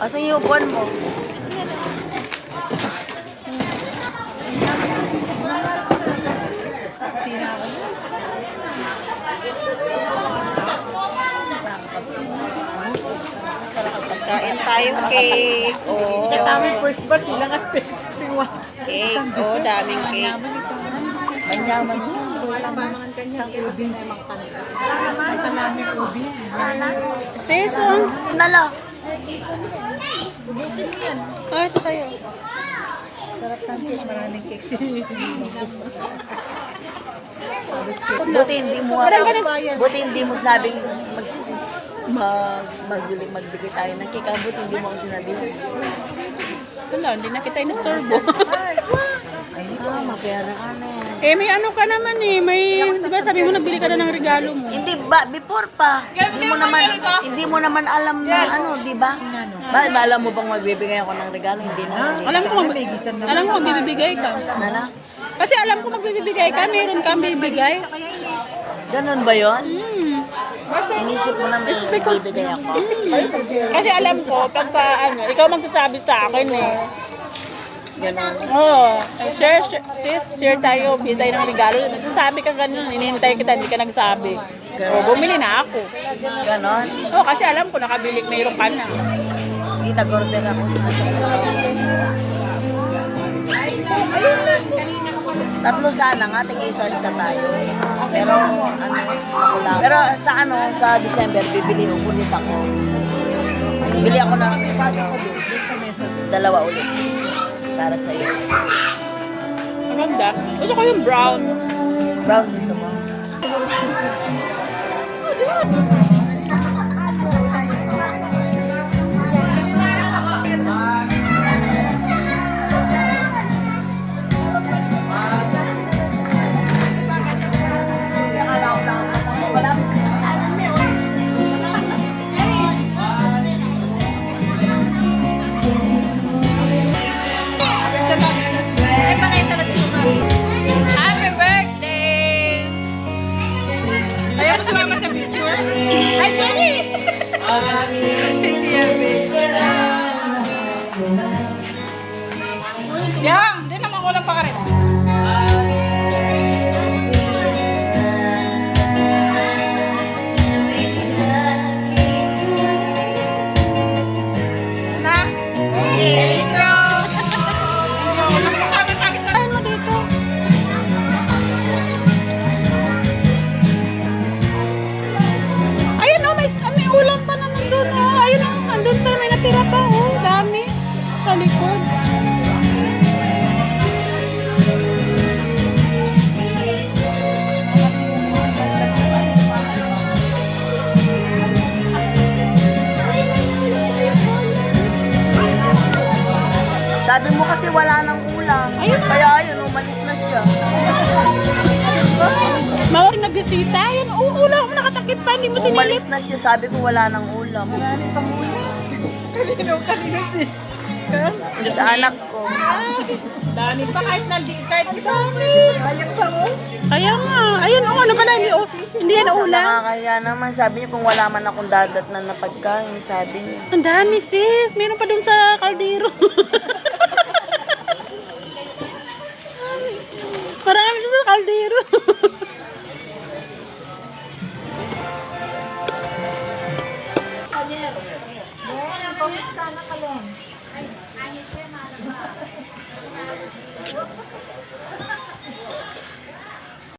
Asan yung upuan mo? Kain tayo cake. Oh. Katami first batch lang at Cake. Oh, daming cake. Manyaman mo. Sis, oh. Nala. Ah, ito sa'yo. sarap ng cake, maraming cake. Buti hindi mo sabing magbigay tayo ng cake. Buti hindi mo ako sinabihan. Wala, hindi na kita inistorbo. Mapera ka na yan. Eh, may ano ka naman eh. May, di ba sabi mo nagbili ka na ng regalo mo? Hindi ba, before pa. Hindi mo naman alam na ano, di ba? Ba, alam mo bang magbibigay ako ng regalo? Hindi na. Alam ko, magbibigay ka. Nala? Kasi alam ko magbibigay ka, meron kang bibigay. Ganun ba yun? Inisip mo na may magbibigay ako. Kasi alam ko, pagka ano, ikaw magsasabi sa akin eh. Ganun. Oo. Share tayo, bili tayo ng regalo. Nagsasabi ka ganun, inihintay kita, hindi ka nagsabi. O, bumili na ako. Ganon. Oo, kasi alam ko, nakabili, mayroon ka na. Hindi nag-order ako sa tatlo sana nga, tig-isa-isa tayo. Pero, ano, ako lang. Pero sa December, bibili ulit ako. Bili ako ng dalawa ulit. Para sa'yo. Maganda. Gusto ko yung brown. Brown gusto mo? Happy birthday! Ayaw mo sumama sa picture? Hi, Jenny! Yang, di naman ko lang pakarin. Sa likod. Sabi mo kasi wala nang ulam. Kaya ayun, umalis na siya. Mawaring na bisita. Ayun, ulam mo nakatakip pa. Hindi mo sinilip. Umalis na siya. Sabi ko wala nang ulam. Kanino si... Sa anak ko. Dami pa kahit dami. Ayun pa mo. Kaya nga. Ayun, ano pala. Hindi yan ulam. Nakakaya naman. Sabi niya kung wala man akong dadat na pagkain. Sabi niya. Ang dami sis. Meron pa dun sa kaldero. Marami dun sa kaldero. Sana ka lang.